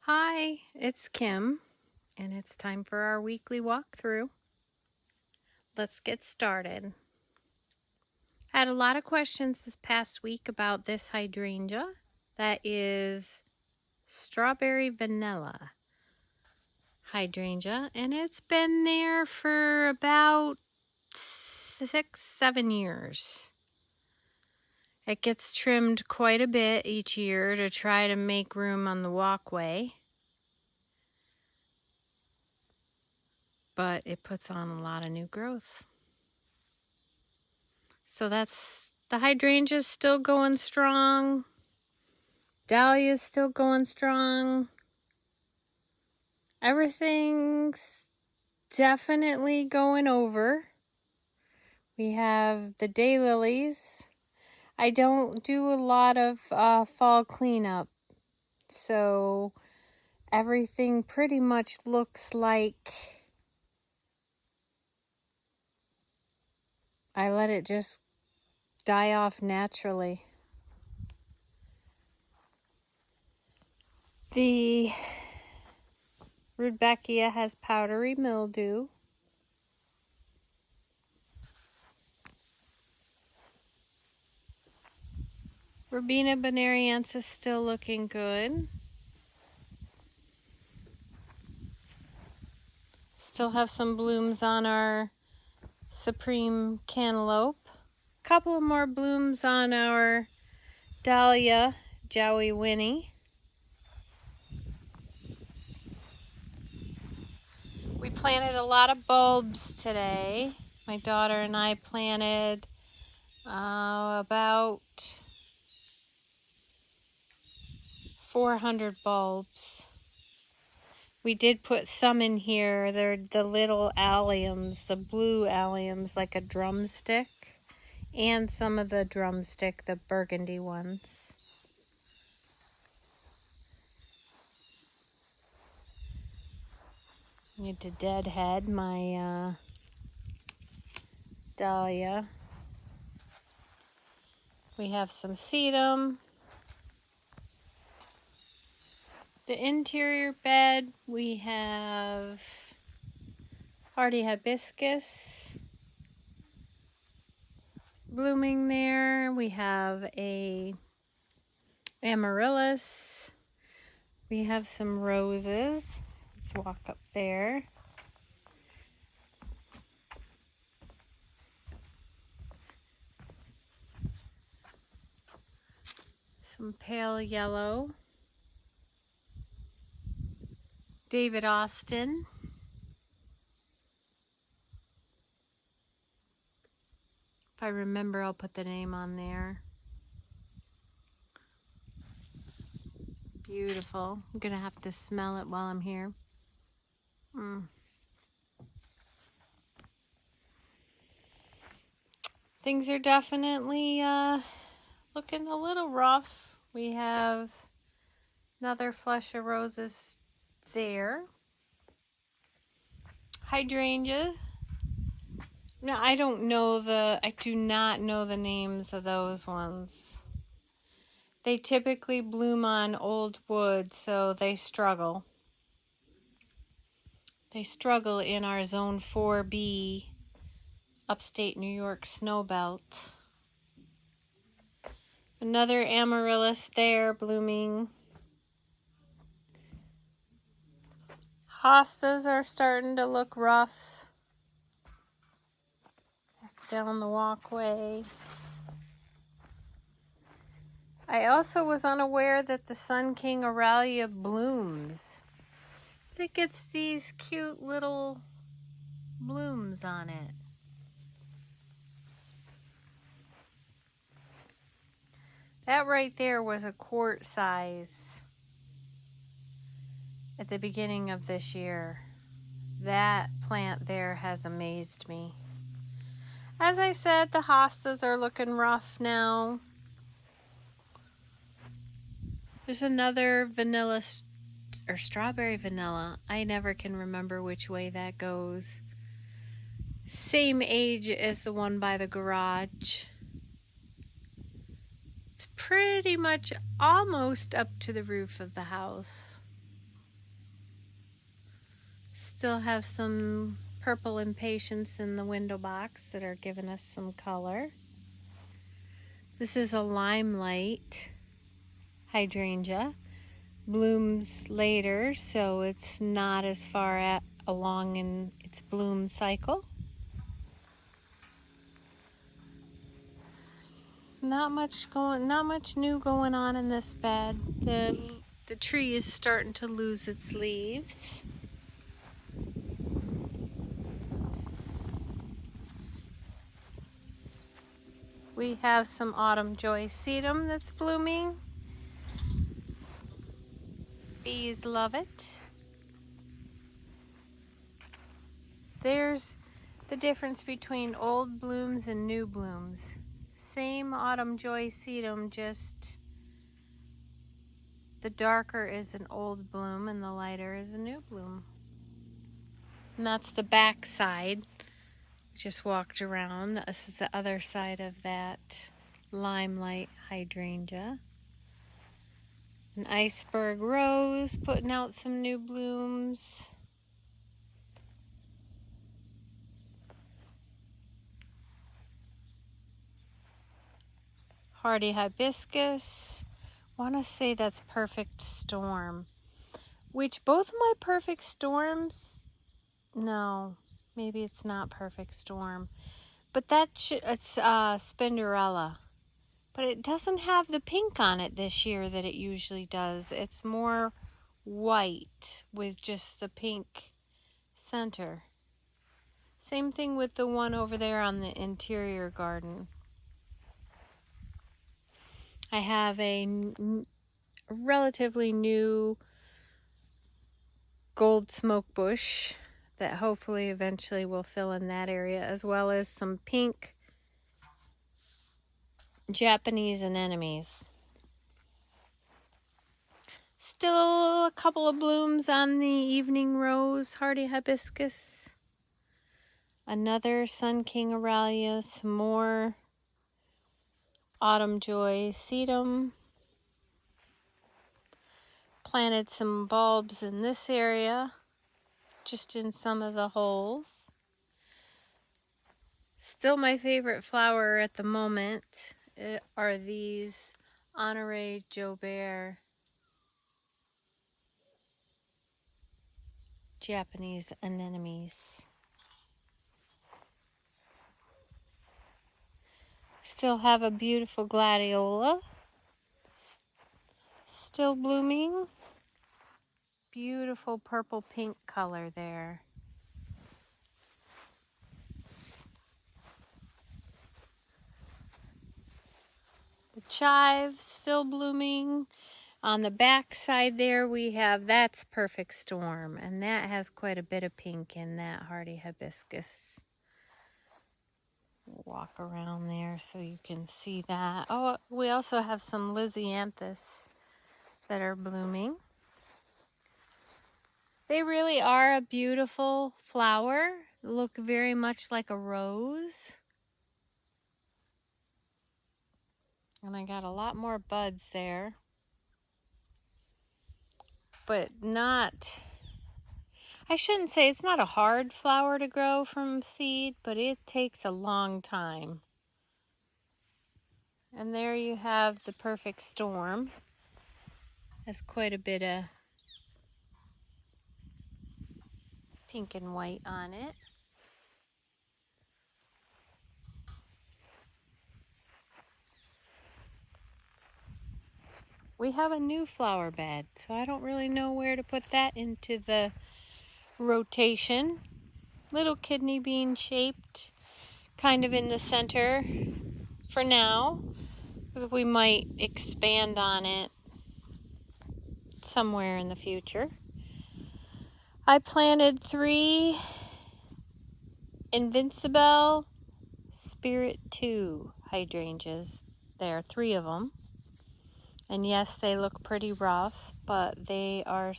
Hi, it's Kim, and it's time for our weekly walkthrough. Let's get started. I had a lot of questions this past week about this hydrangea. That is strawberry vanilla hydrangea, and it's been there for about 6-7 years. It gets trimmed quite a bit each year to try to make room on the walkway. But it puts on a lot of new growth. So that's the hydrangea's still going strong. Dahlia's still going strong. Everything's definitely going over. We have the daylilies. I don't do a lot of fall cleanup, so everything pretty much looks like I let it just die off naturally. The Rudbeckia has powdery mildew. Robina bonariensis is still looking good. Still have some blooms on our supreme cantaloupe. Couple of more blooms on our dahlia, Joey Winnie. We planted a lot of bulbs today. My daughter and I planted about 400 bulbs. We did put some in here. They're the little alliums, the blue alliums, like a drumstick. And some of the drumstick, the burgundy ones. I need to deadhead my dahlia. We have some sedum. The interior bed, we have hardy hibiscus blooming there. We have a amaryllis. We have some roses. Let's walk up there. Some pale yellow. David Austin. If I remember, I'll put the name on there. Beautiful. I'm gonna have to smell it while I'm here. Things are definitely looking a little rough. We have another flush of roses there. Hydrangea. Now I do not know the names of those ones. They typically bloom on old wood, so they struggle. They struggle in our Zone 4B upstate New York snow belt. Another amaryllis there blooming. Hostas are starting to look rough. Back down the walkway. I also was unaware that the Sun King Aurelia blooms. It gets these cute little blooms on it. That right there was a quart size at the beginning of this year. That plant there has amazed me. As I said, the hostas are looking rough now. There's another vanilla or strawberry vanilla. I never can remember which way that goes. Same age as the one by the garage. It's pretty much almost up to the roof of the house. Still have some purple impatiens in the window box that are giving us some color. This is a limelight hydrangea. Blooms later, so it's not as far along in its bloom cycle. Not much new going on in this bed. The tree is starting to lose its leaves. We have some autumn joy sedum that's blooming. Bees love it. There's the difference between old blooms and new blooms. Same autumn joy sedum, just the darker is an old bloom and the lighter is a new bloom. And that's the back side. Just walked around. This is the other side of that limelight hydrangea. An iceberg rose putting out some new blooms. Hardy hibiscus. Want to say that's perfect storm. Which both of my perfect storms, no, maybe it's not perfect storm. But it's Spinderella. But it doesn't have the pink on it this year that it usually does. It's more white with just the pink center. Same thing with the one over there on the interior garden. I have a relatively new gold smoke bush that hopefully eventually will fill in that area, as well as some pink Japanese anemones. Still a couple of blooms on the evening rose, hardy hibiscus. Another Sun King Aurelia, some more autumn joy sedum. Planted some bulbs in this area, just in some of the holes. Still my favorite flower at the moment are these Honoré Joubert Japanese anemones. Still have a beautiful gladiola, still blooming. Beautiful purple pink color there. The chive still blooming. On the back side there we have, that's Perfect Storm, and that has quite a bit of pink in that hardy hibiscus. Walk around there so you can see that. Oh, we also have some Lysianthus that are blooming. They really are a beautiful flower. Look very much like a rose. And I got a lot more buds there. But I shouldn't say it's not a hard flower to grow from seed, but it takes a long time. And there you have the Perfect Storm. Has quite a bit of pink and white on it. We have a new flower bed, so I don't really know where to put that into the rotation. Little kidney bean shaped, kind of in the center for now, because we might expand on it somewhere in the future. I planted 3 Invincible Spirit 2 hydrangeas. There are 3 of them. And yes, they look pretty rough, but they are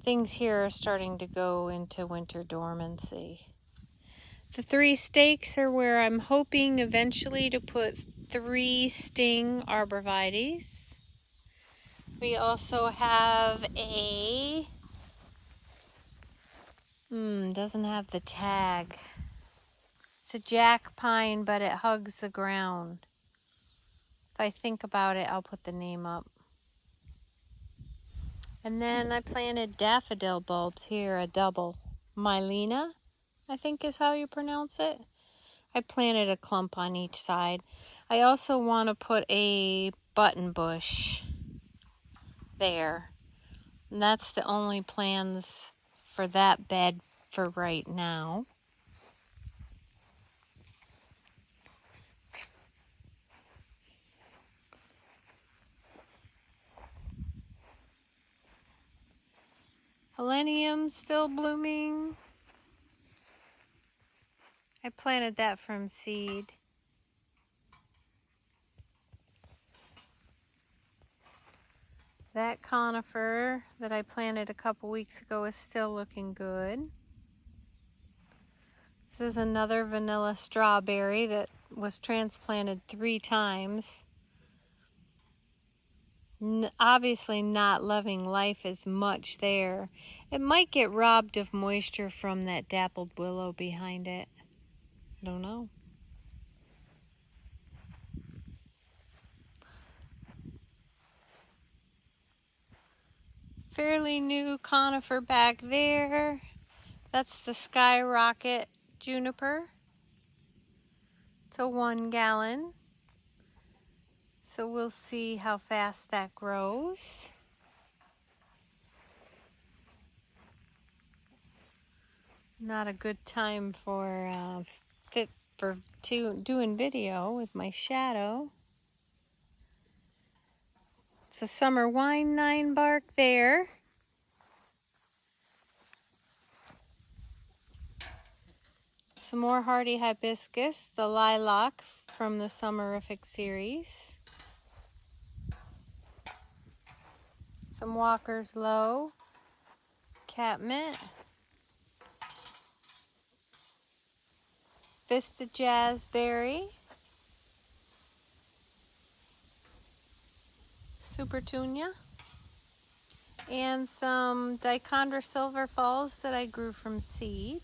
things here are starting to go into winter dormancy. The 3 stakes are where I'm hoping eventually to put 3 sting arborvitaes. We also have a Doesn't have the tag. It's a jack pine, but it hugs the ground. If I think about it, I'll put the name up. And then I planted daffodil bulbs here, a double. Mylena, I think is how you pronounce it. I planted a clump on each side. I also want to put a button bush there. And that's the only plans for that bed for right now. Helenium still blooming. I planted that from seed. That conifer that I planted a couple weeks ago is still looking good. This is another vanilla strawberry that was transplanted 3 times. Obviously not loving life as much there. It might get robbed of moisture from that dappled willow behind it. I don't know. Fairly new conifer back there. That's the skyrocket juniper. It's a 1 gallon. So we'll see how fast that grows. Not a good time for doing video with my shadow. It's a summer wine 9 bark there. Some more hardy hibiscus, the lilac from the Summerific series. Some Walker's Low, catmint. Vista Jazzberry. Supertunia. And some Dichondra Silver Falls that I grew from seed.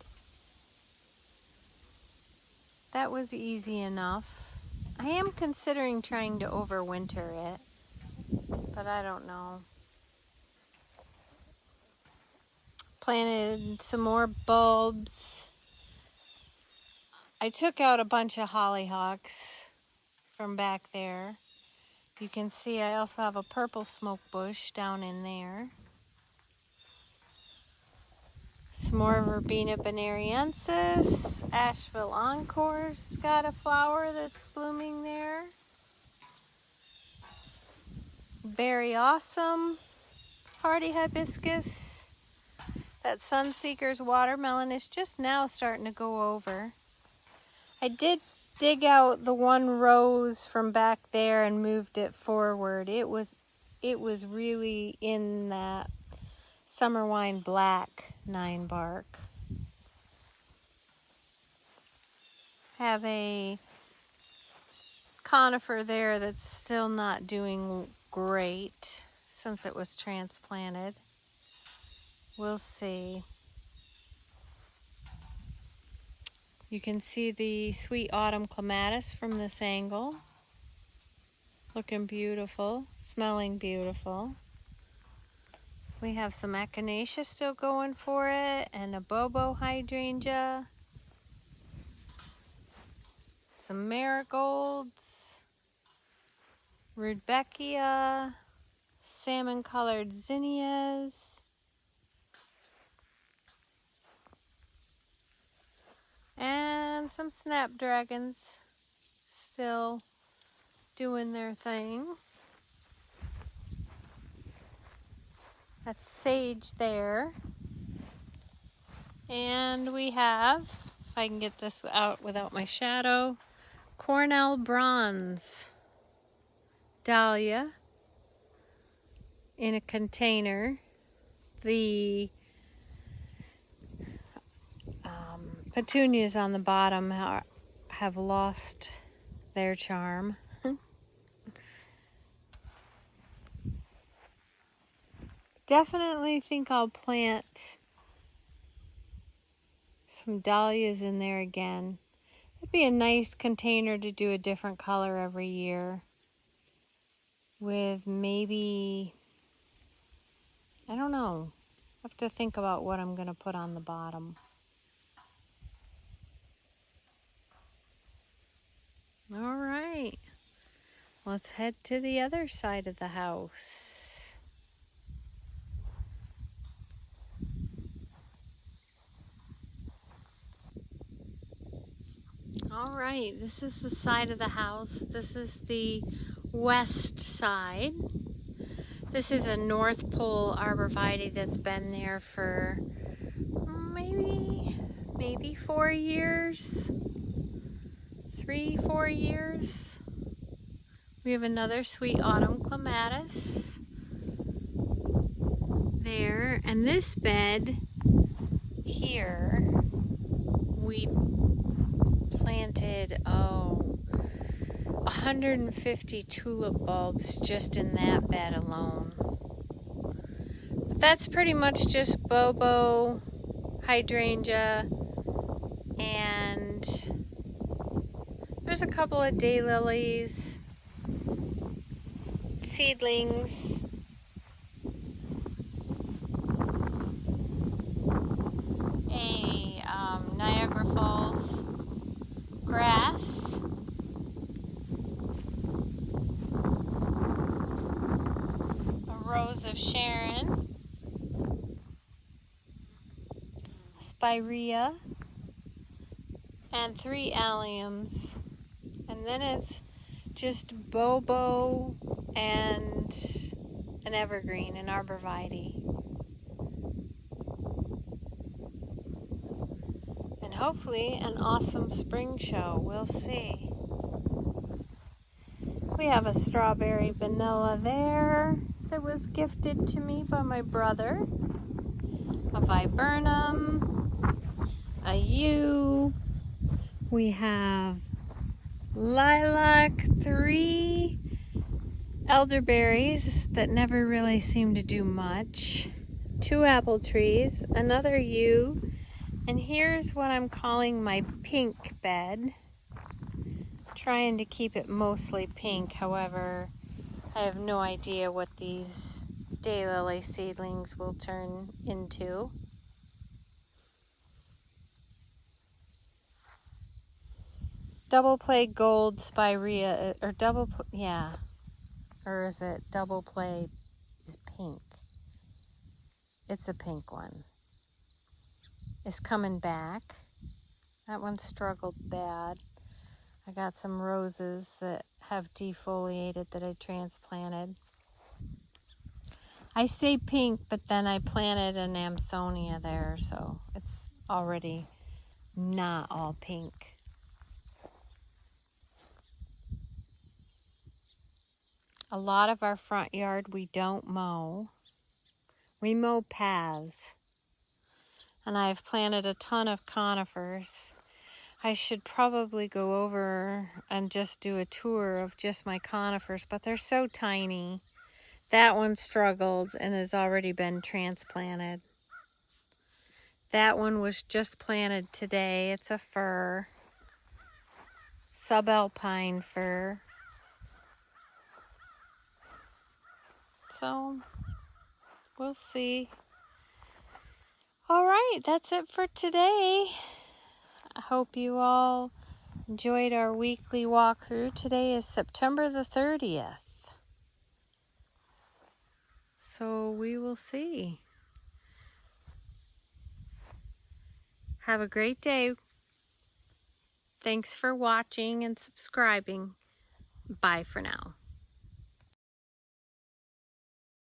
That was easy enough. I am considering trying to overwinter it, but I don't know. Planted some more bulbs. I took out a bunch of hollyhocks from back there. You can see I also have a purple smoke bush down in there. Some more Verbena bonariensis. Asheville Encore's got a flower that's blooming there. Very awesome. Hardy hibiscus. That Sunseeker's watermelon is just now starting to go over. I did dig out the 1 rose from back there and moved it forward. It was really in that summer wine black 9 bark. Have a conifer there that's still not doing great since it was transplanted. We'll see. You can see the sweet autumn clematis from this angle. Looking beautiful, smelling beautiful. We have some echinacea still going for it, and a bobo hydrangea. Some marigolds, rudbeckia, salmon colored zinnias. And some snapdragons still doing their thing. That's sage there. And we have, if I can get this out without my shadow, Cornell Bronze dahlia in a container. The petunias on the bottom have lost their charm. Definitely think I'll plant some dahlias in there again. It'd be a nice container to do a different color every year. With maybe, I don't know. I have to think about what I'm going to put on the bottom. All right. Let's head to the other side of the house. All right, this is the side of the house. This is the west side. This is a North Pole arborvitae that's been there for maybe 4 years. 3-4 years. We have another sweet autumn clematis there, and this bed here we planted 150 tulip bulbs just in that bed alone. But that's pretty much just bobo, hydrangea, and there's a couple of daylilies, seedlings, Niagara Falls grass, a rose of Sharon, spirea, and 3 alliums. And then it's just bobo and an evergreen, an arborvitae. And hopefully an awesome spring show. We'll see. We have a strawberry vanilla there that was gifted to me by my brother. A viburnum, a yew. We have lilac, 3 elderberries that never really seem to do much, 2 apple trees, another yew, and here's what I'm calling my pink bed. Trying to keep it mostly pink, however, I have no idea what these daylily seedlings will turn into. Double play gold spirea, or or is it double play is pink? It's a pink one. It's coming back. That one struggled bad. I got some roses that have defoliated that I transplanted. I say pink, but then I planted an Amsonia there, so it's already not all pink. A lot of our front yard we don't mow. We mow paths. And I've planted a ton of conifers. I should probably go over and just do a tour of just my conifers, but they're so tiny. That one struggled and has already been transplanted. That one was just planted today. It's a fir, subalpine fir. So we'll see. All right, that's it for today. I hope you all enjoyed our weekly walkthrough. Today is September the 30th. So we will see. Have a great day. Thanks for watching and subscribing. Bye for now.